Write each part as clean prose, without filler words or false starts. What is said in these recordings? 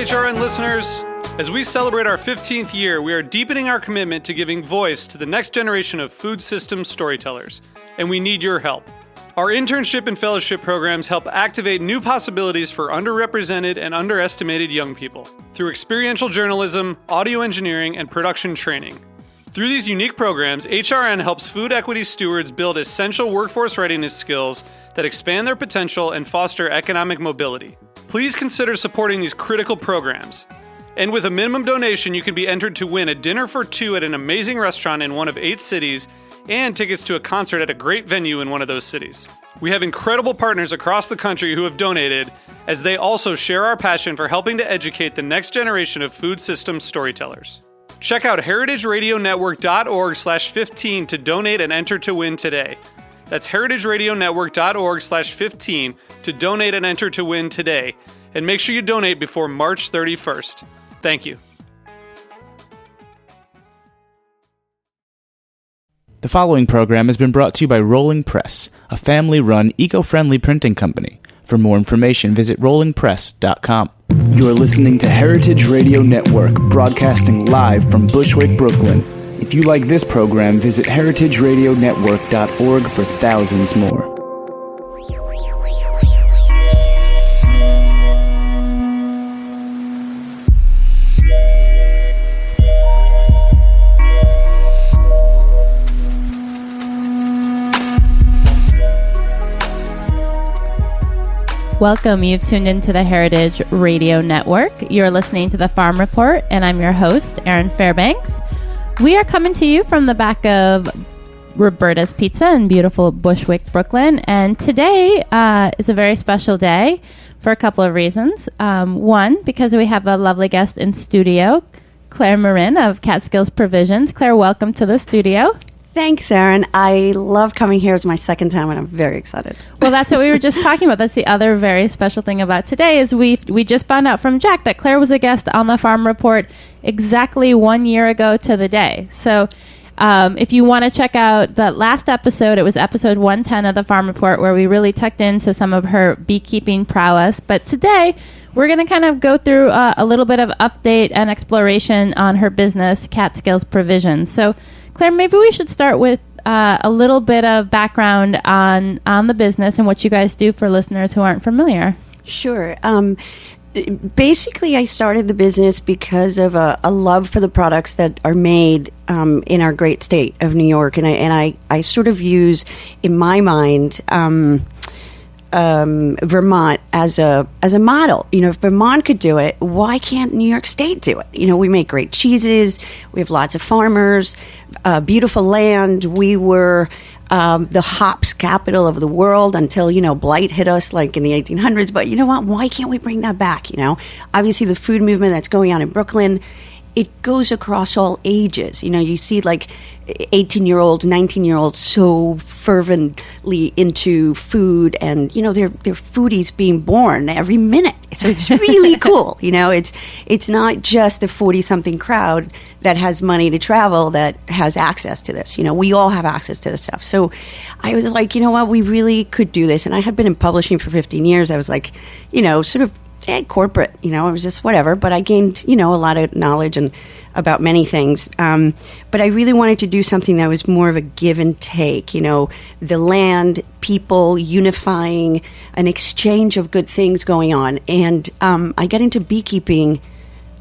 HRN listeners. As we celebrate our 15th year, we are deepening our commitment to giving voice to the next generation of food systems storytellers, and we need your help. Our internship and fellowship programs help activate new possibilities for underrepresented and underestimated young people through experiential journalism, audio engineering, and production training. Through these unique programs, HRN helps food equity stewards build essential workforce readiness skills that expand their potential and foster economic mobility. Please consider supporting these critical programs. And with a minimum donation, you can be entered to win a dinner for two at an amazing restaurant in one of 8 cities and tickets to a concert at a great venue in one of those cities. We have incredible partners across the country who have donated, as they also share our passion for helping to educate the next generation of food systems storytellers. Check out heritageradionetwork.org/15 to donate and enter to win today. That's heritageradionetwork.org/15 to donate and enter to win today. And make sure you donate before March 31st. Thank you. The following program has been brought to you by Rolling Press, a family-run, eco-friendly printing company. For more information, visit rollingpress.com. You're listening to Heritage Radio Network, broadcasting live from Bushwick, Brooklyn. If you like this program, visit heritageradionetwork.org for thousands more. Welcome. You've tuned into the Heritage Radio Network. You're listening to The Farm Report, and I'm your host, Erin Fairbanks. We are coming to you from the back of Roberta's Pizza in beautiful Bushwick, Brooklyn. And today is a very special day for a couple of reasons. One, because we have a lovely guest in studio, Claire Marin of Catskill's Provisions. Claire, welcome to the studio. Thanks, Erin. I love coming here. It's my second time, and I'm very excited. Well, that's what we were just talking about. That's the other very special thing about today is we just found out from Jack that Claire was a guest on the Farm Report exactly 1 year ago to the day. So if you want to check out the last episode, it was episode 110 of the Farm Report, where we really tucked into some of her beekeeping prowess. But today, we're going to kind of go through a little bit of update and exploration on her business, Catskill's Provisions. So Claire, maybe we should start with a little bit of background on the business and what you guys do for listeners who aren't familiar. Sure. Basically, I started the business because of a love for the products that are made in our great state of New York. And I sort of use, in my mind, Vermont as a model. You know, if Vermont could do it, why can't New York State do it? You know, we make great cheeses. We have lots of farmers, beautiful land. We were the hops capital of the world until, blight hit us like in the 1800s. But you know what? Why can't we bring that back? Obviously the food movement that's going on in Brooklyn, it goes across all ages. You see like 18-year-olds, 19-year-olds so fervently into food, and they're foodies being born every minute. So it's really cool. It's not just the 40-something crowd that has money to travel that has access to this. We all have access to this stuff. So I was like, you know what, we really could do this. And I had been in publishing for 15 years. I was like, sort of corporate, it was just whatever, but I gained, a lot of knowledge and about many things. But I really wanted to do something that was more of a give and take, the land, people unifying, an exchange of good things going on. And I got into beekeeping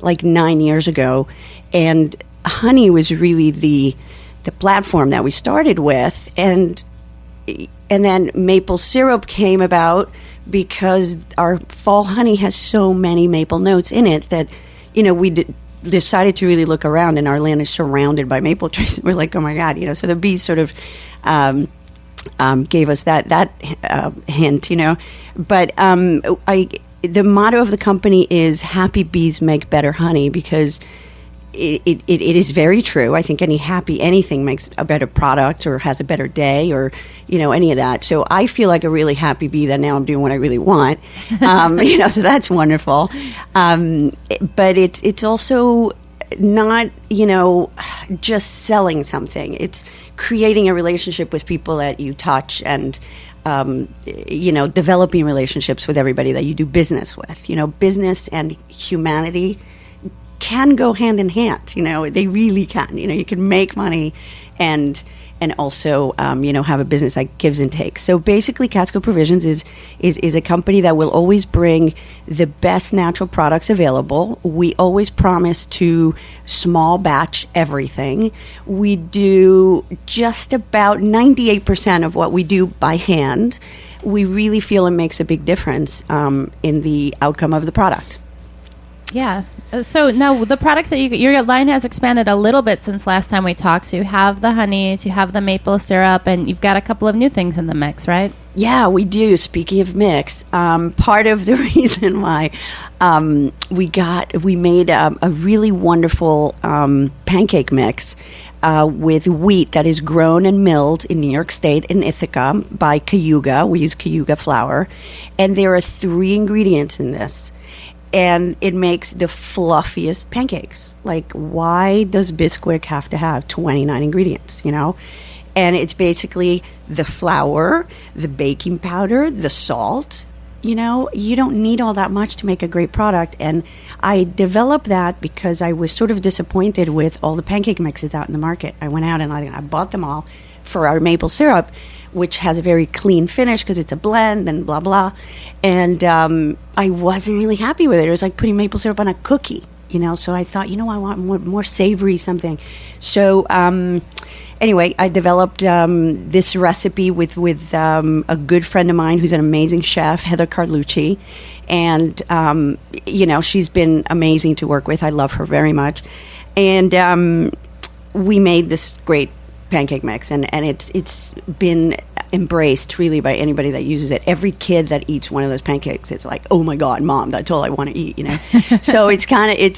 like 9 years ago, and honey was really the platform that we started with. And then maple syrup came about because our fall honey has so many maple notes in it that, we decided to really look around, and our land is surrounded by maple trees. We're like, oh my God, so the bees sort of gave us that hint, But the motto of the company is happy bees make better honey, because it is very true. I think anything makes a better product or has a better day, or any of that. So I feel like a really happy bee that now I'm doing what I really want. So that's wonderful. But it's also not just selling something. It's creating a relationship with people that you touch, and developing relationships with everybody that you do business with. Business and humanity can go hand in hand. They really can. You can make money and also, have a business that gives and takes. So basically, Catskill Provisions is a company that will always bring the best natural products available. We always promise to small batch everything. We do just about 98% of what we do by hand. We really feel it makes a big difference in the outcome of the product. Yeah. So now the products that your line has expanded a little bit since last time we talked. So you have the honeys, you have the maple syrup, and you've got a couple of new things in the mix, right? Yeah, we do. Speaking of mix, part of the reason why we made a really wonderful pancake mix with wheat that is grown and milled in New York State in Ithaca by Cayuga. We use Cayuga flour, and there are 3 ingredients in this. And it makes the fluffiest pancakes. Like, why does Bisquick have to have 29 ingredients, And it's basically the flour, the baking powder, the salt. You don't need all that much to make a great product. And I developed that because I was sort of disappointed with all the pancake mixes out in the market. I went out and I bought them all for our maple syrup, which has a very clean finish because it's a blend and blah, blah. And I wasn't really happy with it. It was like putting maple syrup on a cookie, So I thought, I want more savory something. So anyway, I developed this recipe with a good friend of mine who's an amazing chef, Heather Carlucci. And, she's been amazing to work with. I love her very much. And we made this great pancake mix, and it's been embraced really by anybody that uses it. Every kid that eats one of those pancakes, it's like, oh my God, Mom, that's all I want to eat, So it's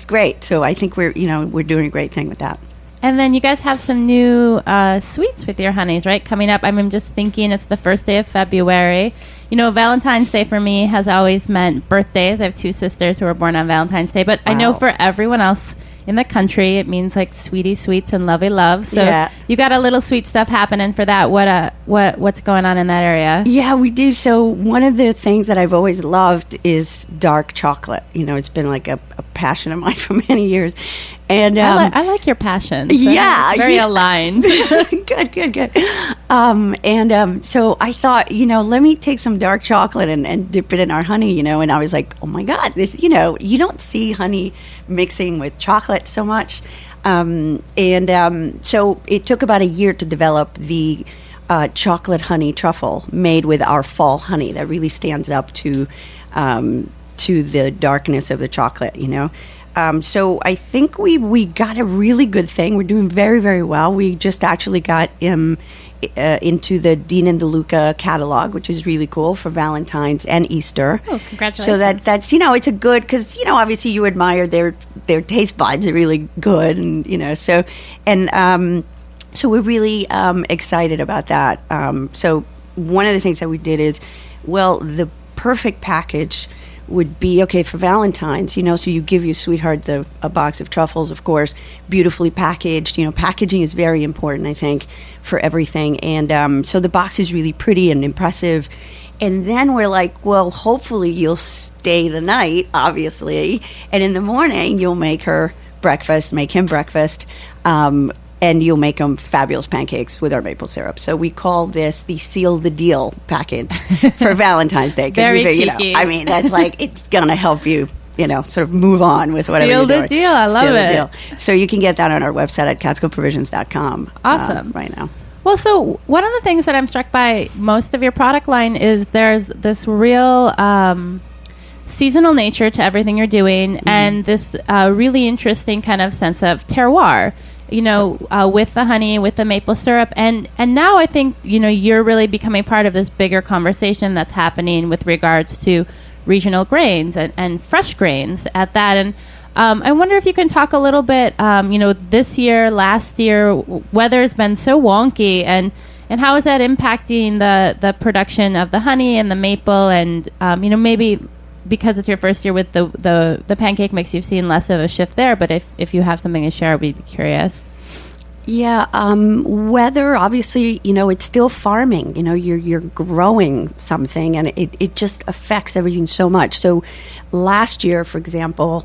great. So I think we're doing a great thing with that. And then you guys have some new sweets with your honeys, right? Coming up. I'm just thinking it's the first day of February. Valentine's Day for me has always meant birthdays. I have 2 sisters who were born on Valentine's Day, but wow. I know for everyone else in the country, it means like sweetie sweets and lovey love. So yeah. You got a little sweet stuff happening for that. What's going on in that area? Yeah, we do. So one of the things that I've always loved is dark chocolate. It's been like a passion of mine for many years. And I like your passion. So yeah, it's very aligned. Good. So I thought, let me take some dark chocolate and dip it in our honey, and I was like, oh my God, this, you don't see honey mixing with chocolate so much. So it took about a year to develop the chocolate honey truffle made with our fall honey that really stands up to the darkness of the chocolate, So I think we got a really good thing. We're doing very, very well. We just actually got into the Dean and DeLuca catalog, which is really cool for Valentine's and Easter. Oh, congratulations. So that's it's a good, because, obviously you admire their taste buds are really good. And, so we're really excited about that. So one of the things that we did is, the perfect package would be, okay, for Valentine's, so you give your sweetheart a box of truffles, of course, beautifully packaged. Packaging is very important, I think, for everything. And so the box is really pretty and impressive. And then we're like, well, hopefully you'll stay the night, obviously. And in the morning, you'll make him breakfast. And you'll make them fabulous pancakes with our maple syrup. So we call this the Seal the Deal package for Valentine's Day. Very cheeky. That's like, it's going to help you, sort of move on with whatever you're doing. Seal the deal. I love it. Deal. So you can get that on our website at catskillprovisions.com. Awesome. Right now. Well, so one of the things that I'm struck by most of your product line is there's this real seasonal nature to everything you're doing, and this really interesting kind of sense of terroir. With the honey, with the maple syrup. And now I think, you're really becoming part of this bigger conversation that's happening with regards to regional grains and fresh grains at that. And I wonder if you can talk a little bit, this year, last year, weather's been so wonky, and how is that impacting the production of the honey and the maple? And, maybe because it's your first year with the pancake mix, you've seen less of a shift there. But if you have something to share, we'd be curious. Yeah, weather, obviously, it's still farming. You're growing something, and it just affects everything so much. So last year, for example,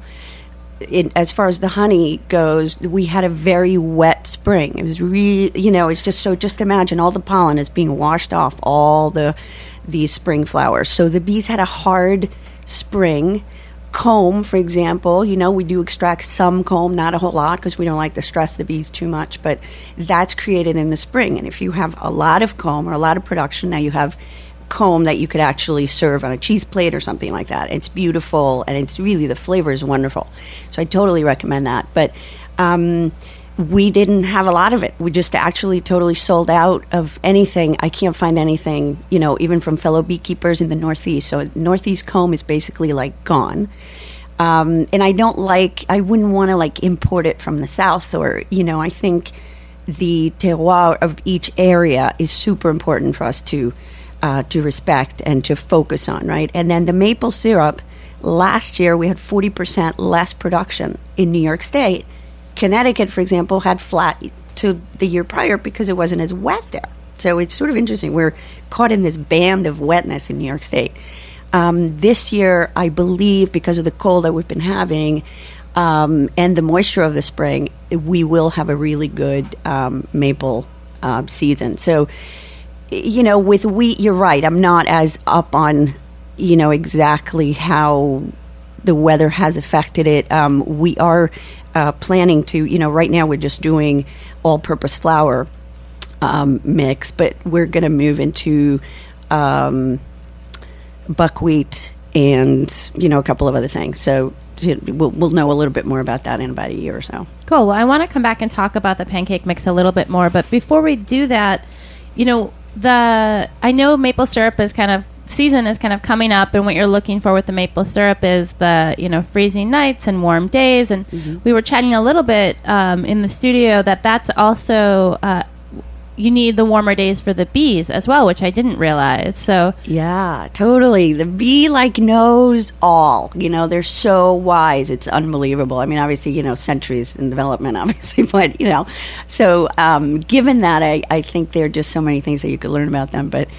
as far as the honey goes, we had a very wet spring. It was really, it's just imagine all the pollen is being washed off all these spring flowers. So the bees had a hard spring. Comb, for example, we do extract some comb, not a whole lot, because we don't like to stress the bees too much, but that's created in the spring. And if you have a lot of comb or a lot of production, now you have comb that you could actually serve on a cheese plate or something like that. It's beautiful, and it's really, the flavor is wonderful. So I totally recommend that. But we didn't have a lot of it. We just actually totally sold out of anything. I can't find anything, even from fellow beekeepers in the Northeast. So Northeast comb is basically like gone. And I wouldn't want to import it from the South, or, I think the terroir of each area is super important for us to respect and to focus on, right? And then the maple syrup, last year we had 40% less production in New York State. Connecticut, for example, had flat to the year prior because it wasn't as wet there. So it's sort of interesting. We're caught in this band of wetness in New York State. This year, I believe, because of the cold that we've been having and the moisture of the spring, we will have a really good maple season. So, with wheat, you're right. I'm not as up on, exactly how the weather has affected it. We are planning to, right now we're just doing all-purpose flour mix, but we're going to move into buckwheat and, a couple of other things. So we'll know a little bit more about that in about a year or so. Cool. Well, I want to come back and talk about the pancake mix a little bit more, but before we do that, I know maple syrup is season is kind of coming up, and what you're looking for with the maple syrup is the freezing nights and warm days, and we were chatting a little bit in the studio that's also you need the warmer days for the bees as well, which I didn't realize. So yeah, totally. The bee knows all. They're so wise. It's unbelievable. I mean, obviously, centuries in development, obviously, but so given that, I think there are just so many things that you could learn about them. But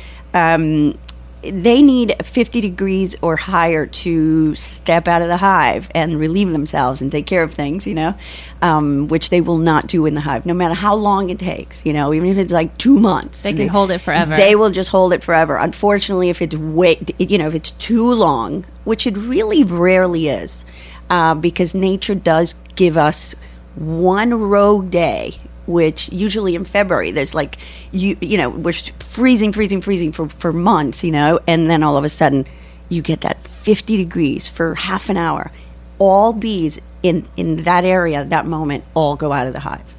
they need 50 degrees or higher to step out of the hive and relieve themselves and take care of things, which they will not do in the hive, no matter how long it takes, even if it's 2 months. They can hold it forever. They will just hold it forever. Unfortunately, if it's if it's too long, which it really rarely is, because nature does give us one rogue day, which usually in February, there's we're freezing for months, and then all of a sudden you get that 50 degrees for half an hour. All bees in that area at that moment all go out of the hive.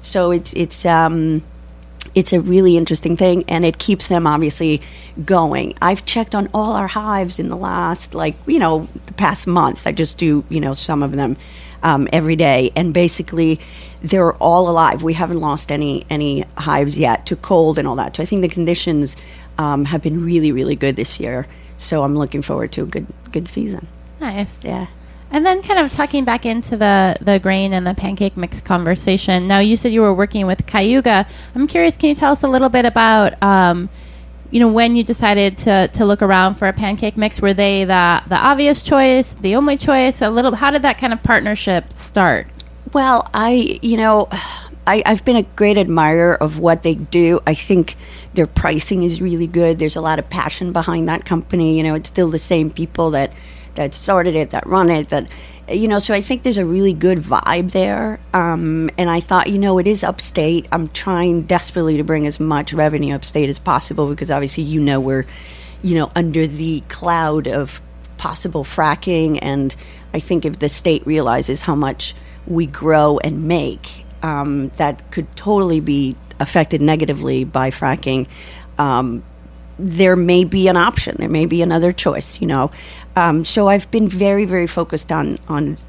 So it's a really interesting thing, and it keeps them obviously going. I've checked on all our hives in the last, the past month. I just do, some of them every day, and basically they're all alive. We haven't lost any hives yet to cold and all that. So I think the conditions have been really, really good this year. So I'm looking forward to a good season. Nice. Yeah. And then kind of tucking back into the grain and the pancake mix conversation. Now, you said you were working with Cayuga. I'm curious, can you tell us a little bit about, when you decided to look around for a pancake mix? Were they the obvious choice, the only choice? How did that kind of partnership start? Well, I've been a great admirer of what they do. I think their pricing is really good. There's a lot of passion behind that company. It's still the same people that started it, that run it, so I think there's a really good vibe there. And I thought, it is upstate. I'm trying desperately to bring as much revenue upstate as possible because obviously, we're, under the cloud of possible fracking. And I think if the state realizes how much we grow and make, that could totally be affected negatively by fracking. There may be an option. There may be another choice, So I've been very, very focused on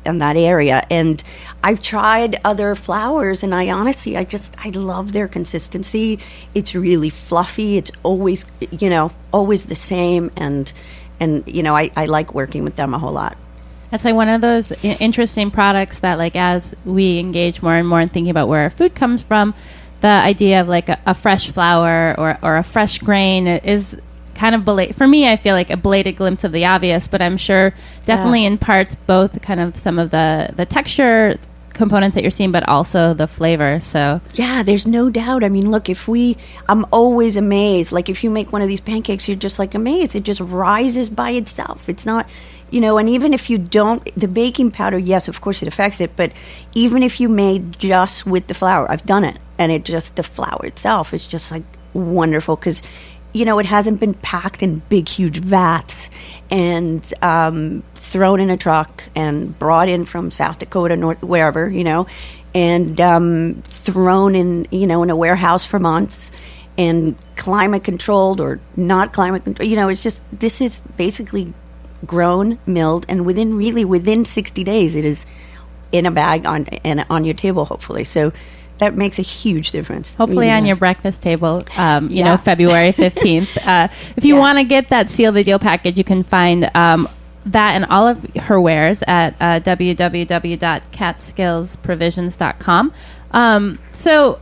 that area. And I've tried other flowers, and I love their consistency. It's really fluffy. It's always, always the same. And I like working with them a whole lot. It's like one of those interesting products that, like, as we engage more and more in thinking about where our food comes from, the idea of like a fresh flour or a fresh grain is kind of for me. I feel like a belated glimpse of the obvious, but I'm sure definitely in parts both kind of some of the texture components that you're seeing, but also the flavor. So yeah, there's no doubt. I mean, look, I'm always amazed. Like if you make one of these pancakes, you're just like amazed. It just rises by itself. It's not, and even if you don't, the baking powder, yes, of course it affects it, but even if you made just with the flour, I've done it, and the flour itself is just like wonderful because, it hasn't been packed in big, huge vats and thrown in a truck and brought in from South Dakota, wherever, and thrown in, in a warehouse for months and climate controlled or not climate controlled. It's just, this is basically grown, milled, and within 60 days it is in a bag on your table, hopefully. So that makes a huge difference. Hopefully really on your breakfast table, February 15th. If you want to get that Seal the Deal package, you can find that and all of her wares at www.catskillsprovisions.com. So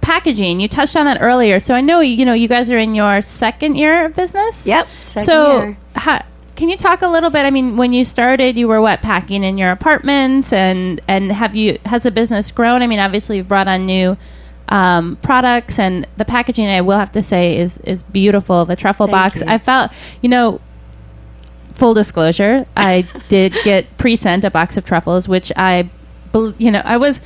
packaging, you touched on that earlier. So I know, you guys are in your second year of business? Yep, second year. Can you talk a little bit? I mean, when you started, you were packing in your apartments, and has the business grown? I mean, obviously you've brought on new products, and the packaging, I will have to say, is beautiful. The truffle box, I felt, full disclosure, I did get pre-sent a box of truffles, which I was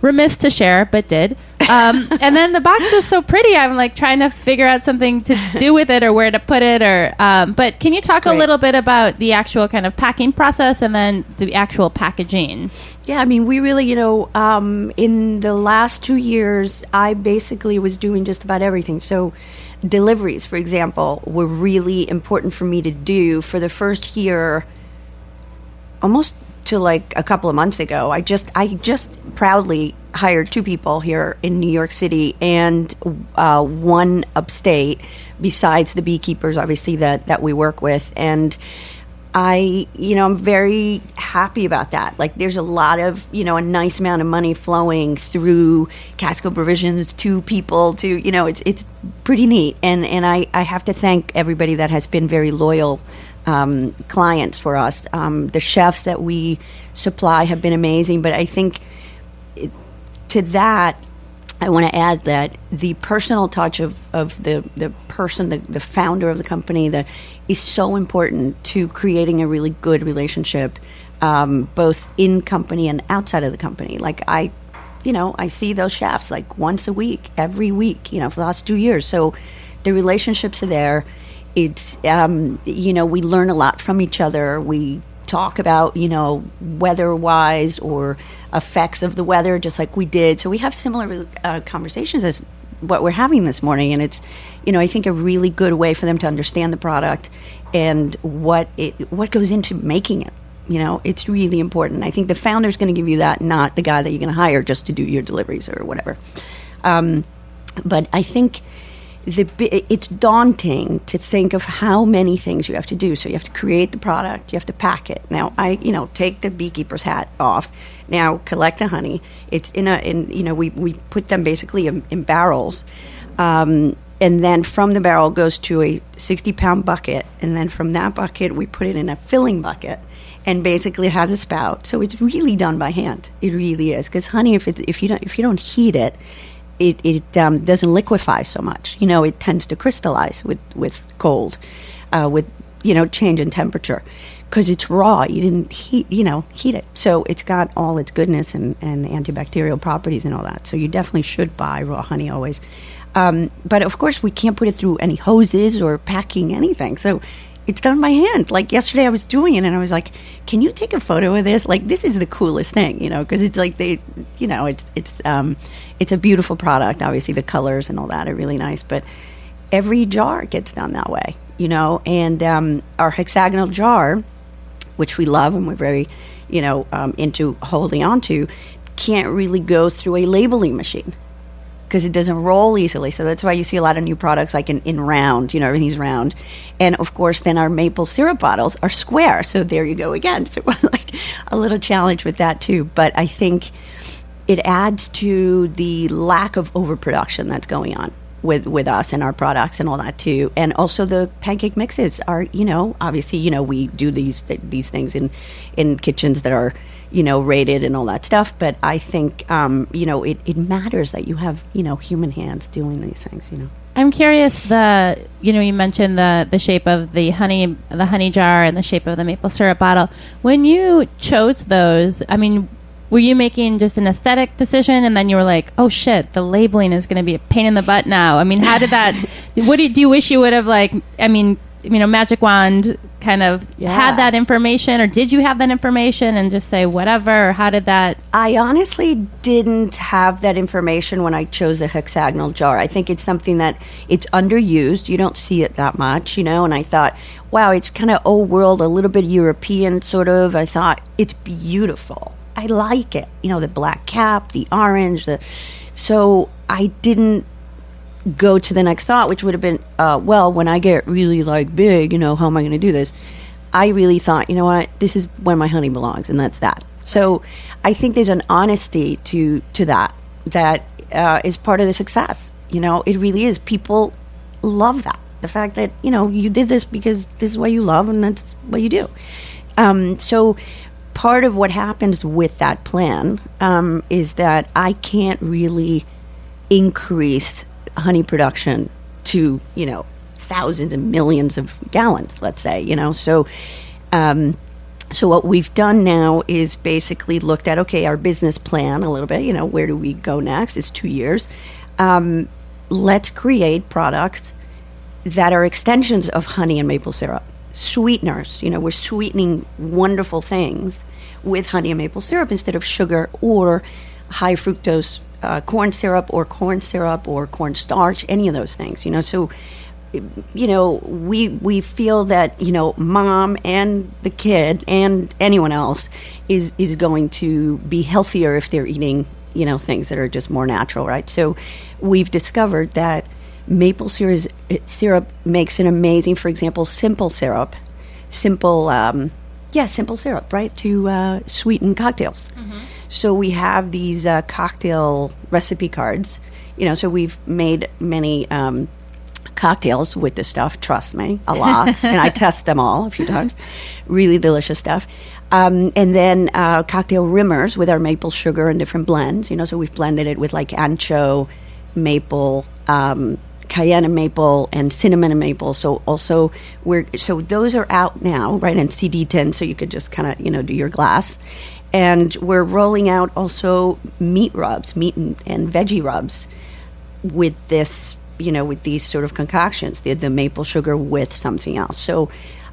remiss to share, but did. And then the box is so pretty. I'm like trying to figure out something to do with it or where to put it. But can you talk a little bit about the actual kind of packing process and then the actual packaging? Yeah, I mean, we really, in the last 2 years, I basically was doing just about everything. So deliveries, for example, were really important for me to do. For the first year, almost to like a couple of months ago, I just proudly hired 2 people here in New York City and 1 upstate, besides the beekeepers, obviously, that we work with. And I'm very happy about that. Like there's a lot of, a nice amount of money flowing through Catskill Provisions to people to, it's pretty neat. And I have to thank everybody that has been very loyal clients for us. The chefs that we supply have been amazing, but I think to that, I want to add that the personal touch of the person, the founder of the company, is so important to creating a really good relationship, both in company and outside of the company. Like I see those chefs like once a week, every week, for the last 2 years. So the relationships are there. It's, we learn a lot from each other. We talk about, weather-wise or effects of the weather, just like we did. So we have similar conversations as what we're having this morning. And it's, I think a really good way for them to understand the product and what goes into making it. It's really important. I think the founder's going to give you that, not the guy that you're going to hire just to do your deliveries or whatever. But I think it's daunting to think of how many things you have to do. So you have to create the product, you have to pack it. Now I, take the beekeeper's hat off. Now collect the honey. It's we put them basically in barrels, and then from the barrel goes to a 60-pound bucket, and then from that bucket we put it in a filling bucket, and basically it has a spout. So it's really done by hand. It really is, because honey, if you don't heat it. It doesn't liquefy so much. It tends to crystallize with cold, with change in temperature, because it's raw. You didn't heat it, so it's got all its goodness and antibacterial properties and all that. So you definitely should buy raw honey always. But of course, we can't put it through any hoses or packing anything. So it's done by hand. Like yesterday, I was doing it, and I was like, "Can you take a photo of this? Like, this is the coolest thing, because it's like it's a beautiful product. Obviously, the colors and all that are really nice, but every jar gets done that way, And our hexagonal jar, which we love and we're very, into holding on to, can't really go through a labeling machine. because it doesn't roll easily. So that's why you see a lot of new products like in round, everything's round. And of course, then our maple syrup bottles are square. So there you go again. So like a little challenge with that too. But I think it adds to the lack of overproduction that's going on with us and our products and all that too. And also the pancake mixes are, obviously, we do these things in kitchens that are, rated and all that stuff. But I think, it matters that you have, human hands doing these things, I'm curious, you mentioned the shape of the honey jar and the shape of the maple syrup bottle. When you chose those, were you making just an aesthetic decision and then you were like, oh shit, the labeling is going to be a pain in the butt now? How did that, do you wish you would have Magic Wand kind of had that information, or did you have that information and just say whatever, or how did that? I honestly didn't have that information when I chose a hexagonal jar. I think it's something that it's underused. You don't see it that much, and I thought, wow, it's kind of old world, a little bit European sort of. I thought it's beautiful. I like it. The black cap, the orange, so I didn't go to the next thought, which would have been, when I get really big, how am I going to do this? I really thought, what, this is where my honey belongs, and that's that. So I think there's an honesty to that is part of the success. It really is. People love that. The fact that, you did this because this is what you love and that's what you do. So part of what happens with that plan is that I can't really increase honey production to, thousands and millions of gallons, let's say, So what we've done now is basically looked at, okay, our business plan a little bit, where do we go next? It's 2 years. Let's create products that are extensions of honey and maple syrup. Sweeteners, we're sweetening wonderful things with honey and maple syrup instead of sugar or high fructose corn syrup or cornstarch, any of those things, So, we feel that, mom and the kid and anyone else is going to be healthier if they're eating, things that are just more natural, right? So we've discovered that maple syrup makes an amazing, for example, simple syrup, right, to sweeten cocktails. Mm-hmm. So we have these cocktail recipe cards, so we've made many cocktails with this stuff, trust me, a lot. And I test them all a few times. Really delicious stuff. And then cocktail rimmers with our maple sugar and different blends, so we've blended it with ancho, maple, cayenne maple, and cinnamon and maple. So also those are out now, right, in CD tin, so you could just kind of, do your glass. And we're rolling out also meat and veggie rubs with this, with these sort of concoctions, the maple sugar with something else. So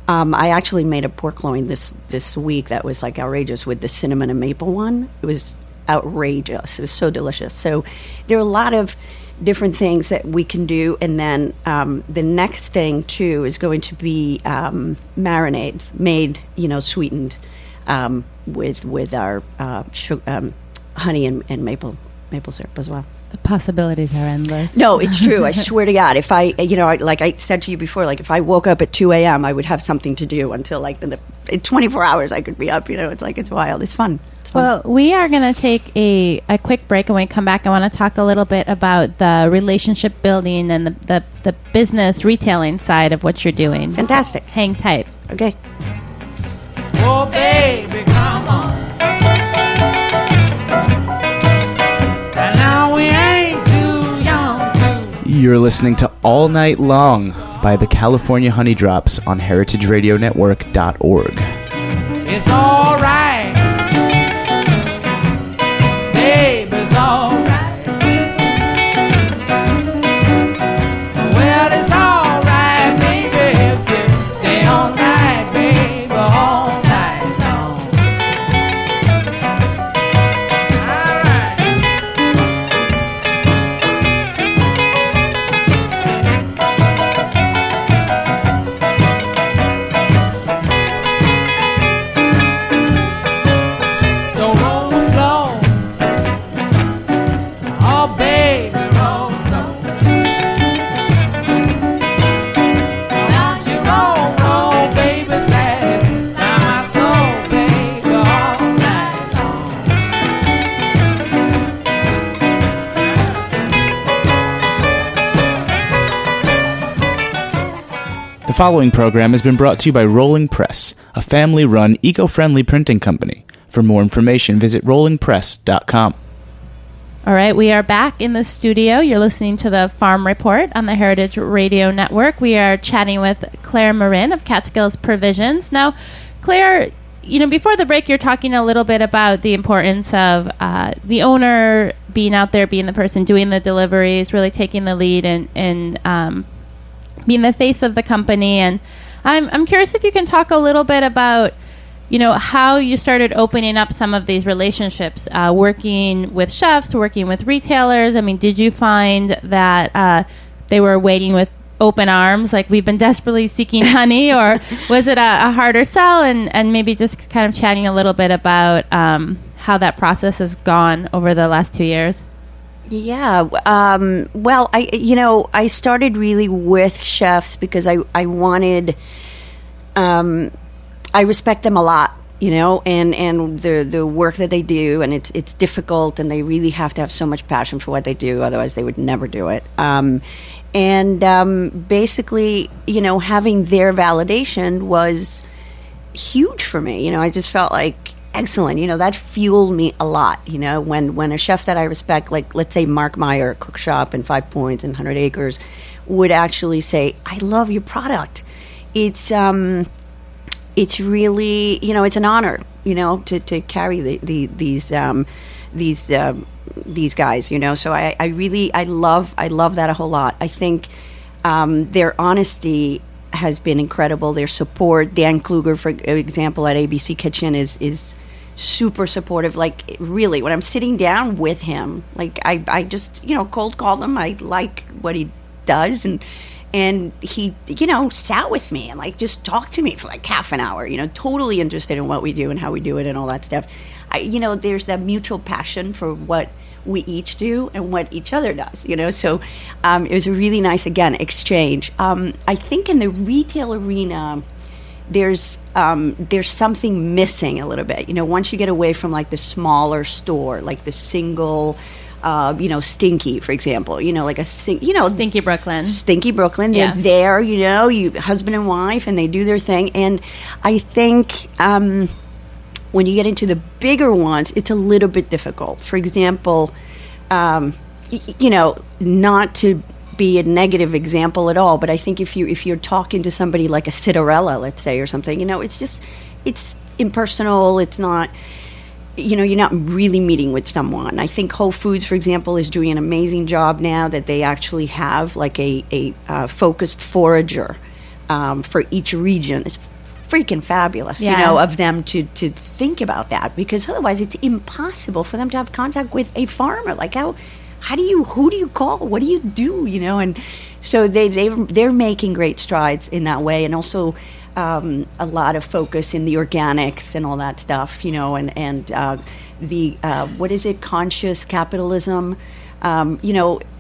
I actually made a pork loin this week that was outrageous with the cinnamon and maple one. It was outrageous. It was so delicious. So there are a lot of different things that we can do. And then the next thing, too, is going to be marinades made, sweetened with our honey and maple syrup as well. The possibilities are endless. No, it's true. I swear to God, if I, like I said to you before, if I woke up at 2 a.m., I would have something to do until in 24 hours I could be up. It's wild. It's fun. Well, we are going to take a quick break, and when we come back, I want to talk a little bit about the relationship building and the business retailing side of what you're doing. Fantastic. So hang tight. Okay. Oh, baby, come on. And now we ain't too young to. You're listening to All Night Long by the California Honey Drops on heritageradionetwork.org. It's all right. Baby's all right. Well, it's all right, baby, if you stay all night, baby, all night long. All right. following program has been brought to you by Rolling Press, a family-run, eco-friendly printing company. For more information, visit rollingpress.com. All right, we are back in the studio. You're listening to the Farm Report on the Heritage Radio Network. We are chatting with Claire Marin of Catskill's Provisions. Now, Claire, before the break, you're talking a little bit about the importance of the owner being out there, being the person doing the deliveries, really taking the lead and being the face of the company. And I'm curious if you can talk a little bit about how you started opening up some of these relationships, working with chefs, working with retailers. I mean, did you find that they were waiting with open arms, like we've been desperately seeking honey, or was it a harder sell? And maybe just kind of chatting a little bit about how that process has gone over the last 2 years. Yeah. Well, I started really with chefs because I wanted, I respect them a lot, and the work that they do, and it's difficult, and they really have to have so much passion for what they do, otherwise they would never do it. Basically, having their validation was huge for me. I just felt like, excellent. That fueled me a lot. When a chef that I respect, like let's say Mark Meyer, Cook Shop and 5 Points and 100 Acres, would actually say, "I love your product." It's really, it's an honor, to carry these guys. So I love that a whole lot. I think their honesty has been incredible. Their support. Dan Kluger, for example, at ABC Kitchen is super supportive. Like, really, when I'm sitting down with him, like I just cold called him. I like what he does, and he sat with me and like just talked to me for like half an hour. Totally interested in what we do and how we do it and all that stuff. There's that mutual passion for what we each do and what each other does. So it was a really nice, again, exchange. I think in the retail arena, there's something missing a little bit. Once you get away from like the smaller store, like the single, Stinky, for example, like Stinky Brooklyn. Stinky Brooklyn. They're there, you husband and wife, and they do their thing. And I think when you get into the bigger ones, it's a little bit difficult. For example, not to be a negative example at all, but I think if you're talking to somebody like a Citarella, let's say, or something, it's impersonal. It's not, you're not really meeting with someone. I think Whole Foods, for example, is doing an amazing job now that they actually have like a focused forager for each region. It's freaking fabulous, of them to think about that, because otherwise it's impossible for them to have contact with a farmer. Like who do you call? What do you do? And so they're making great strides in that way, and also a lot of focus in the organics and all that stuff, and the what is it? Conscious capitalism.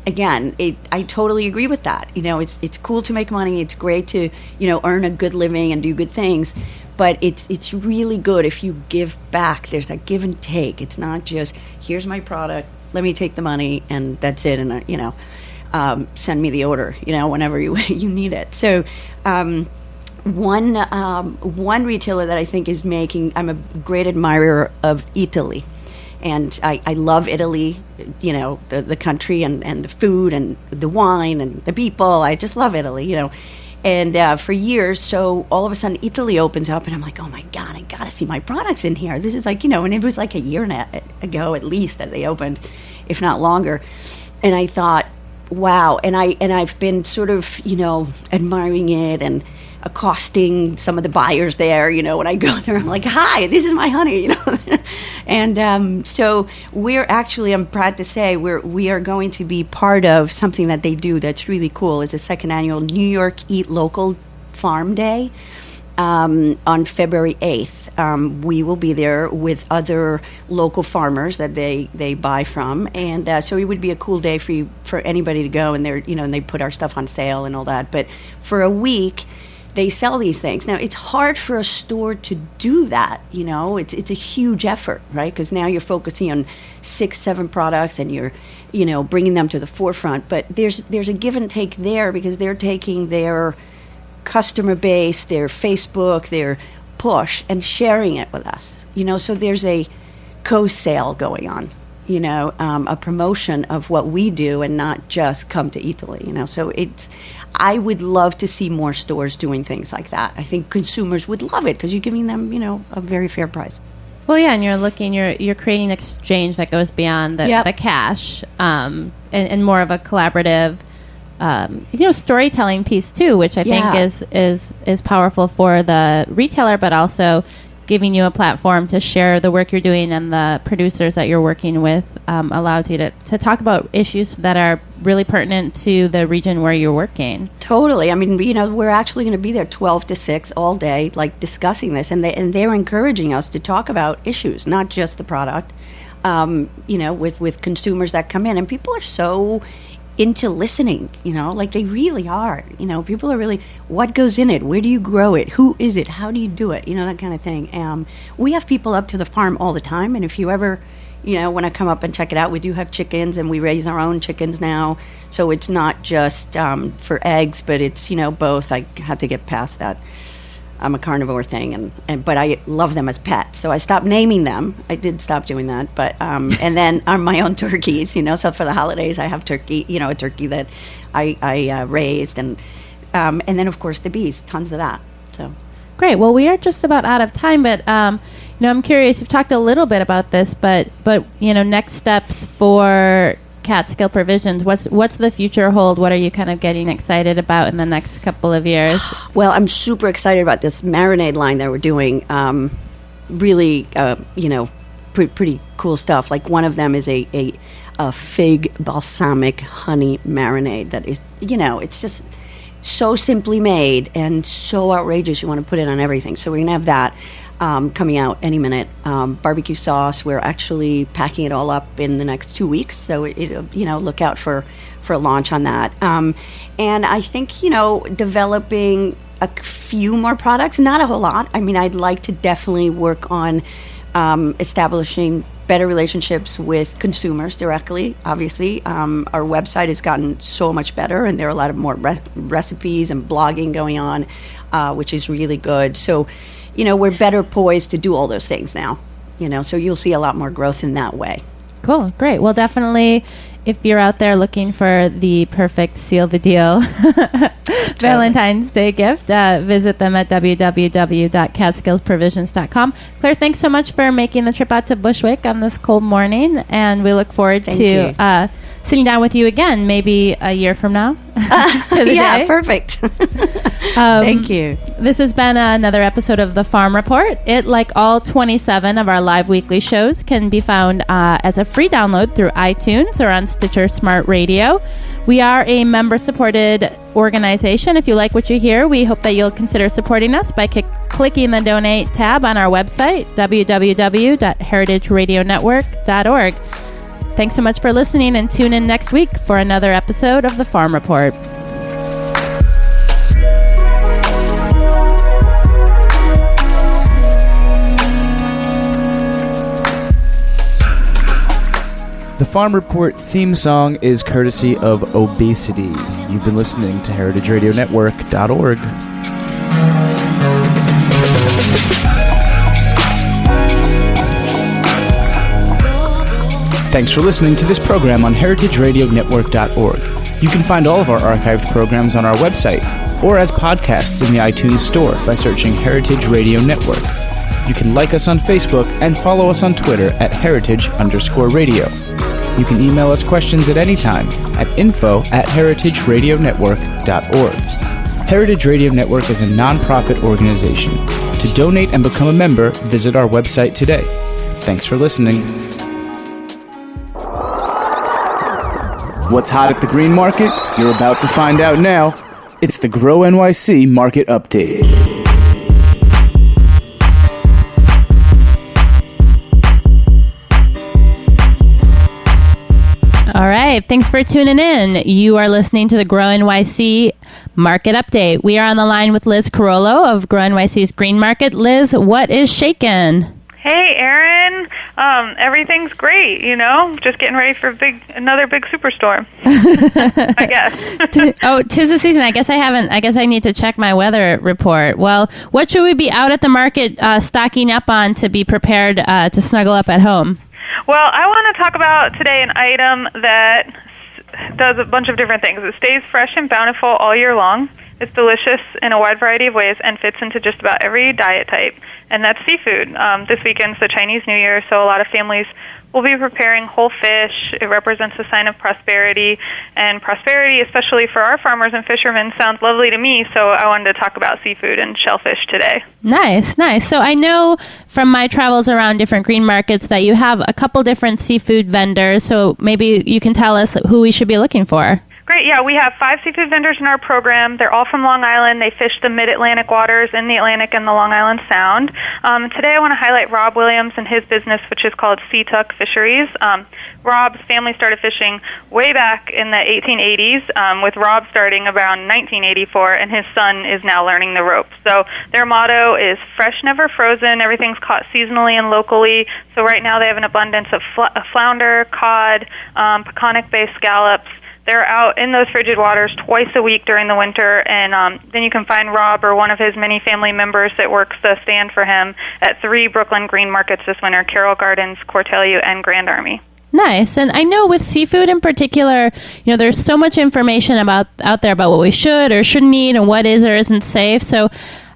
Again, I totally agree with that. It's cool to make money. It's great to earn a good living and do good things, but it's really good if you give back. There's that give and take. It's not just, here's my product, let me take the money and that's it, and send me the order whenever you need it. So one retailer that I think is making, I'm a great admirer of Italy. And I love Italy, the country and the food and the wine and the people. I just love Italy, And for years, so all of a sudden Italy opens up and I'm like, oh my God, I got to see my products in here. This is like, and it was like a year ago at least that they opened, if not longer. And I thought, wow. And I've been sort of, admiring it and accosting some of the buyers there, when I go there, I'm like, hi, this is my honey, And so I'm proud to say we are going to be part of something that they do that's really cool. It's the second annual New York Eat Local Farm Day on February 8th. We will be there with other local farmers that they buy from, and so it would be a cool day for anybody to go, and and they put our stuff on sale and all that. But for a week, they sell these things. Now, it's hard for a store to do that, It's a huge effort, right? Because now you're focusing on 6-7 products and you're, bringing them to the forefront. But there's a give and take there because they're taking their customer base, their Facebook, their push, and sharing it with us. So there's a co-sale going on, a promotion of what we do and not just come to Italy, So I would love to see more stores doing things like that. I think consumers would love it because you're giving them, a very fair price. Well, yeah, and you're creating an exchange that goes beyond the cash, and more of a collaborative, storytelling piece too, which I think is powerful for the retailer, but also giving you a platform to share the work you're doing, and the producers that you're working with allows you to talk about issues that are really pertinent to the region where you're working. Totally. I mean, we're actually going to be there 12 to 6 all day, like discussing this, and they're encouraging us to talk about issues, not just the product, with consumers that come in. And people are so into listening, like they really are. People are really, what goes in it? Where do you grow it? Who is it? How do you do it? That kind of thing. We have people up to the farm all the time, and if you ever, want to come up and check it out, we do have chickens, and we raise our own chickens now. So it's not just for eggs, but it's, both. I have to get past that. I'm a carnivore thing, but I love them as pets. So I stopped naming them. I did stop doing that, but and then on my own turkeys, So for the holidays, I have turkey, a turkey that I raised, and then of course the bees, tons of that. So great. Well, we are just about out of time, but I'm curious. You've talked a little bit about this, but next steps for Catskill Provisions. What's the future hold? What are you kind of getting excited about in the next couple of years? Well, I'm super excited about this marinade line that we're doing. Really, pretty cool stuff. Like one of them is a fig balsamic honey marinade that is, it's just so simply made and so outrageous. You want to put it on everything. So we're gonna have that coming out any minute. Barbecue sauce, we're actually packing it all up in the next 2 weeks, so look out for a launch on that. And I think developing a few more products, not a whole lot. I mean, I'd like to definitely work on establishing better relationships with consumers directly. Obviously, our website has gotten so much better, and there are a lot of more recipes and blogging going on, which is really good. So we're better poised to do all those things now, so you'll see a lot more growth in that way. Cool. Great. Well, definitely, if you're out there looking for the perfect seal the deal Valentine's Day gift, visit them at www.catskillsprovisions.com. Claire, thanks so much for making the trip out to Bushwick on this cold morning, and we look forward to sitting down with you again, maybe a year from now. To the day. Perfect. Thank you. This has been another episode of The Farm Report. It, like all 27 of our live weekly shows, can be found as a free download through iTunes or on Stitcher Smart Radio. We are a member-supported organization. If you like what you hear, we hope that you'll consider supporting us by clicking the Donate tab on our website, www.heritageradionetwork.org. Thanks so much for listening, and tune in next week for another episode of The Farm Report. The Farm Report theme song is courtesy of Obesity. You've been listening to heritageradionetwork.org. Thanks for listening to this program on heritageradionetwork.org. You can find all of our archived programs on our website or as podcasts in the iTunes Store by searching Heritage Radio Network. You can like us on Facebook and follow us on Twitter at @heritage_radio. You can email us questions at any time at info@heritageradionetwork.org. Heritage Radio Network is a non-profit organization. To donate and become a member, visit our website today. Thanks for listening. What's hot at the green market? You're about to find out now. It's the Grow NYC Market Update. All right. Thanks for tuning in. You are listening to the Grow NYC Market Update. We are on the line with Liz Carollo of Grow NYC's Green Market. Liz, what is shaken? Hey, Aaron. Everything's great, just getting ready for another big superstorm, I guess. Tis the season. I guess I need to check my weather report. Well, what should we be out at the market stocking up on to be prepared to snuggle up at home? Well, I want to talk about today an item that does a bunch of different things. It stays fresh and bountiful all year long. It's delicious in a wide variety of ways and fits into just about every diet type, and that's seafood. This weekend's the Chinese New Year, so a lot of families will be preparing whole fish. It represents a sign of prosperity, and prosperity, especially for our farmers and fishermen, sounds lovely to me, so I wanted to talk about seafood and shellfish today. Nice. So I know from my travels around different green markets that you have a couple different seafood vendors, so maybe you can tell us who we should be looking for. Great, yeah, we have 5 seafood vendors in our program. They're all from Long Island. They fish the mid-Atlantic waters in the Atlantic and the Long Island Sound. Today I want to highlight Rob Williams and his business, which is called Sea Tuck Fisheries. Rob's family started fishing way back in the 1880s, with Rob starting around 1984, and his son is now learning the ropes. So their motto is fresh, never frozen. Everything's caught seasonally and locally. So right now they have an abundance of flounder, cod, Peconic-based scallops. They're out in those frigid waters twice a week during the winter, and then you can find Rob or one of his many family members that works the stand for him at 3 Brooklyn green markets this winter: Carroll Gardens, Cortelyou, and Grand Army. Nice. And I know with seafood in particular, there's so much information out there about what we should or shouldn't eat and what is or isn't safe. So,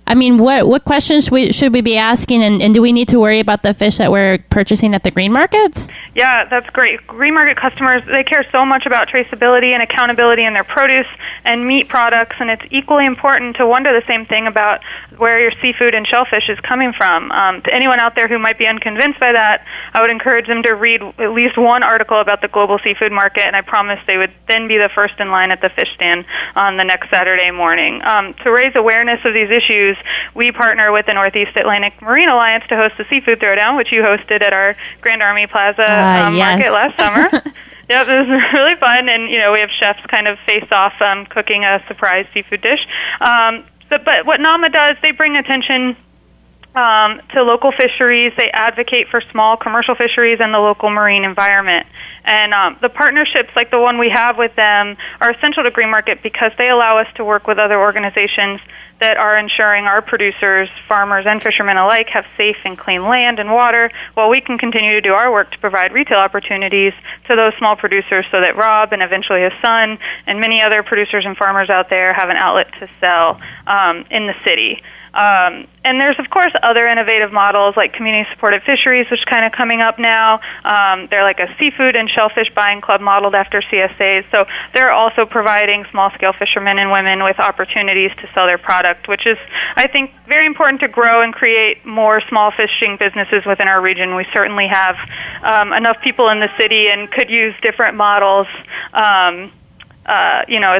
I mean, what questions should we be asking, and do we need to worry about the fish that we're purchasing at the green markets? Yeah, that's great. Green market customers, they care so much about traceability and accountability in their produce and meat products, and it's equally important to wonder the same thing about where your seafood and shellfish is coming from. To anyone out there who might be unconvinced by that, I would encourage them to read at least one article about the global seafood market, and I promise they would then be the first in line at the fish stand on the next Saturday morning. To raise awareness of these issues, we partner with the Northeast Atlantic Marine Alliance to host the Seafood Throwdown, which you hosted at our Grand Army Plaza market last summer. Yep, it was really fun, and we have chefs kind of face off cooking a surprise seafood dish. But what NAMA does, they bring attention to local fisheries. They advocate for small commercial fisheries and the local marine environment. And the partnerships like the one we have with them are essential to Green Market because they allow us to work with other organizations that are ensuring our producers, farmers, and fishermen alike have safe and clean land and water, while we can continue to do our work to provide retail opportunities to those small producers so that Rob and eventually his son and many other producers and farmers out there have an outlet to sell in the city. And there's, of course, other innovative models like community-supported fisheries, which is kind of coming up now. They're like a seafood and shellfish buying club modeled after CSAs. So they're also providing small-scale fishermen and women with opportunities to sell their product, which is, I think, very important to grow and create more small fishing businesses within our region. We certainly have enough people in the city and could use different models, as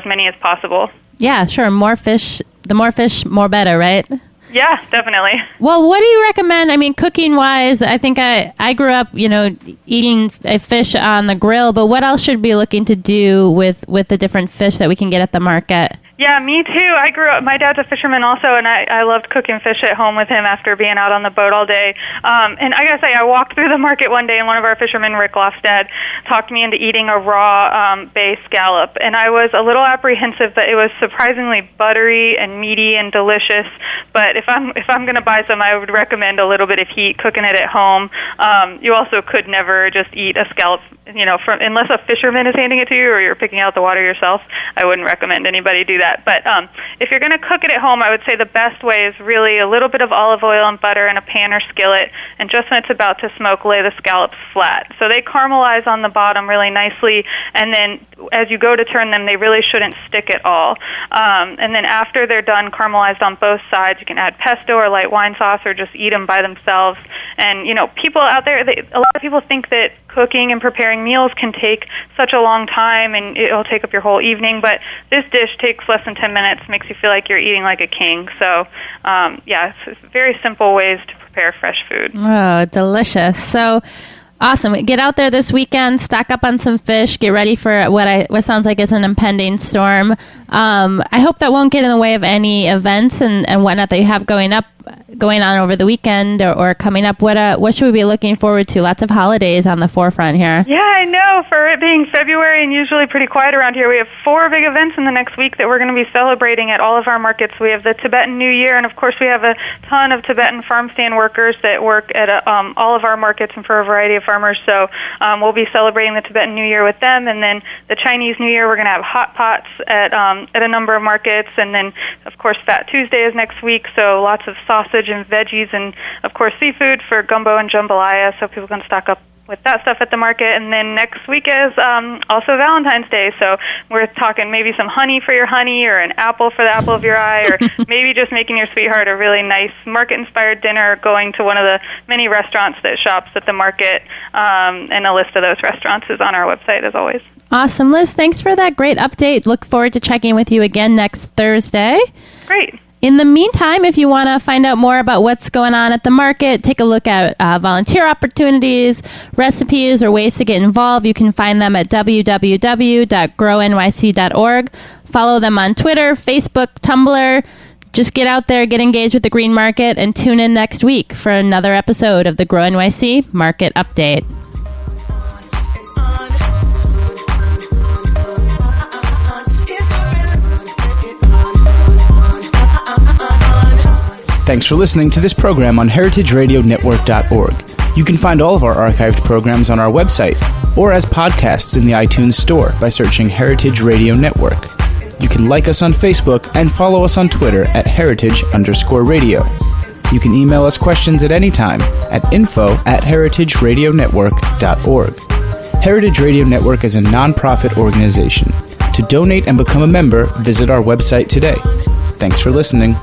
many as possible. Yeah, sure. More fish. The more fish, more better, right? Yeah, definitely. Well, what do you recommend? I mean, cooking-wise, I think I grew up, eating a fish on the grill, but what else should we be looking to do with the different fish that we can get at the market? Yeah, me too. I grew up, my dad's a fisherman also, and I loved cooking fish at home with him after being out on the boat all day. And I gotta say, I walked through the market one day, and one of our fishermen, Rick Lofstad, talked me into eating a raw bay scallop. And I was a little apprehensive that it was surprisingly buttery and meaty and delicious. But if I'm gonna buy some, I would recommend a little bit of heat, cooking it at home. You also could never just eat a scallop, unless a fisherman is handing it to you or you're picking out the water yourself. I wouldn't recommend anybody do that. But if you're going to cook it at home, I would say the best way is really a little bit of olive oil and butter in a pan or skillet, and just when it's about to smoke, lay the scallops flat. So they caramelize on the bottom really nicely, and then as you go to turn them, they really shouldn't stick at all. And then after they're done caramelized on both sides, you can add pesto or light wine sauce or just eat them by themselves. And, people out there, a lot of people think that cooking and preparing meals can take such a long time and it'll take up your whole evening, but this dish takes less than 10 minutes, makes you feel like you're eating like a king. So, it's very simple ways to prepare fresh food. Oh, delicious. So, awesome. Get out there this weekend, stock up on some fish, get ready for what sounds like is an impending storm. I hope that won't get in the way of any events and whatnot that you have going going on over the weekend or coming up? What should we be looking forward to? Lots of holidays on the forefront here. Yeah, I know. For it being February and usually pretty quiet around here, we have 4 big events in the next week that we're going to be celebrating at all of our markets. We have the Tibetan New Year, and of course we have a ton of Tibetan farm stand workers that work at all of our markets and for a variety of farmers. So we'll be celebrating the Tibetan New Year with them, and then the Chinese New Year, we're going to have hot pots at a number of markets, and then of course Fat Tuesday is next week, so lots of sausage and veggies, and of course seafood for gumbo and jambalaya, so people can stock up with that stuff at the market. And then next week is also Valentine's Day, so we're talking maybe some honey for your honey, or an apple for the apple of your eye, or maybe just making your sweetheart a really nice market-inspired dinner, going to one of the many restaurants that shops at the market, and a list of those restaurants is on our website as always. Awesome, Liz. Thanks for that great update. Look forward to checking with you again next Thursday. Great. In the meantime, if you want to find out more about what's going on at the market, take a look at volunteer opportunities, recipes, or ways to get involved, you can find them at www.grownyc.org. Follow them on Twitter, Facebook, Tumblr. Just get out there, get engaged with the green market, and tune in next week for another episode of the Grow NYC Market Update. Thanks for listening to this program on heritageradionetwork.org. You can find all of our archived programs on our website or as podcasts in the iTunes Store by searching Heritage Radio Network. You can like us on Facebook and follow us on Twitter at @heritage_radio. You can email us questions at any time at info@heritageradionetwork.org. Heritage Radio Network is a nonprofit organization. To donate and become a member, visit our website today. Thanks for listening.